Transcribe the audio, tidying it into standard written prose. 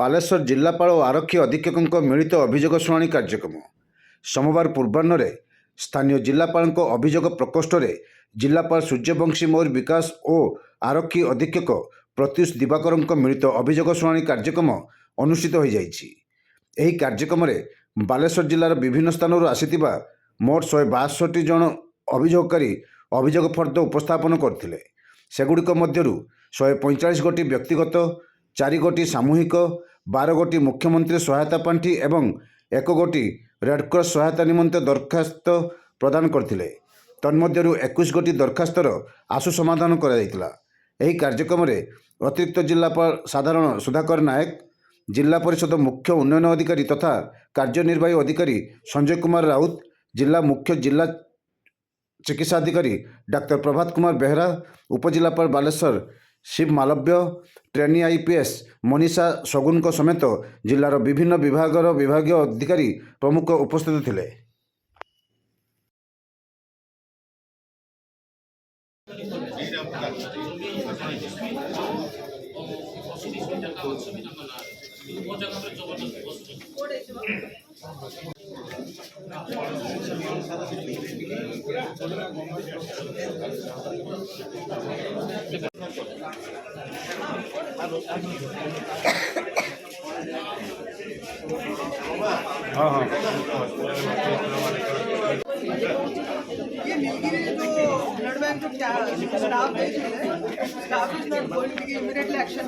ବାଲେଶ୍ୱର ଜିଲ୍ଲାପାଳ ଓ ଆରକ୍ଷୀ ଅଧୀକ୍ଷକଙ୍କ ମିଳିତ ଅଭିଯୋଗ ଶୁଣାଣି କାର୍ଯ୍ୟକ୍ରମ ସୋମବାର ପୂର୍ବାହ୍ନରେ ସ୍ଥାନୀୟ ଜିଲ୍ଲାପାଳଙ୍କ ଅଭିଯୋଗ ପ୍ରକୋଷ୍ଠରେ ଜିଲ୍ଲାପାଳ ସୂର୍ଯ୍ୟବଂଶୀ ମୟୂର ବିକାଶ ଓ ଆରକ୍ଷୀ ଅଧୀକ୍ଷକ ପ୍ରତ୍ୟୁଷ ଦିବାକରଙ୍କ ମିଳିତ ଅଭିଯୋଗ ଶୁଣାଣି କାର୍ଯ୍ୟକ୍ରମ ଅନୁଷ୍ଠିତ ହୋଇଯାଇଛି। ଏହି କାର୍ଯ୍ୟକ୍ରମରେ ବାଲେଶ୍ୱର ଜିଲ୍ଲାର ବିଭିନ୍ନ ସ୍ଥାନରୁ ଆସିଥିବା ମୋଟ 162 ଜଣ ଅଭିଯୋଗକାରୀ ଅଭିଯୋଗ ଫର୍ଦ୍ଦ ଉପସ୍ଥାପନ କରିଥିଲେ। ସେଗୁଡ଼ିକ ମଧ୍ୟରୁ 145 ଗୋଟି ବ୍ୟକ୍ତିଗତ, 4 ଗୋଟି ସାମୂହିକ, 12 ଗୋଟି ମୁଖ୍ୟମନ୍ତ୍ରୀ ସହାୟତା ପାଣ୍ଠି ଏବଂ 1 ଗୋଟି ରେଡ୍କ୍ରସ ସହାୟତା ନିମନ୍ତେ ଦରଖାସ୍ତ ପ୍ରଦାନ କରିଥିଲେ। ତନ୍ମଧ୍ୟରୁ 21 ଗୋଟି ଦରଖାସ୍ତର ଆଶୁ ସମାଧାନ କରାଯାଇଥିଲା। ଏହି କାର୍ଯ୍ୟକ୍ରମରେ ଅତିରିକ୍ତ ଜିଲ୍ଲାପାଳ ସାଧାରଣ ସୁଧାକର ନାୟକ, ଜିଲ୍ଲା ପରିଷଦ ମୁଖ୍ୟ ଉନ୍ନୟନ ଅଧିକାରୀ ତଥା କାର୍ଯ୍ୟନିର୍ବାହୀ ଅଧିକାରୀ ସଞ୍ଜୟ କୁମାର ରାଉତ, ଜିଲ୍ଲା ମୁଖ୍ୟ ଜିଲ୍ଲା ଚିକିତ୍ସାଧିକାରୀ ଡାକ୍ତର ପ୍ରଭାତ କୁମାର ବେହେରା, ଉପଜିଲ୍ଲାପାଳ ବାଲେଶ୍ୱର ଶିବ ମାଲବ୍ୟ, ଟ୍ରେନି IPS ମନୀଷା ସଗୁନଙ୍କ ସମେତ ଜିଲ୍ଲାର ବିଭିନ୍ନ ବିଭାଗର ବିଭାଗୀୟ ଅଧିକାରୀ ପ୍ରମୁଖ ଉପସ୍ଥିତ ଥିଲେ। ये नीलगिरी जो ब्लड बैंक जो स्टाफ देखे staff is not going to take immediately action.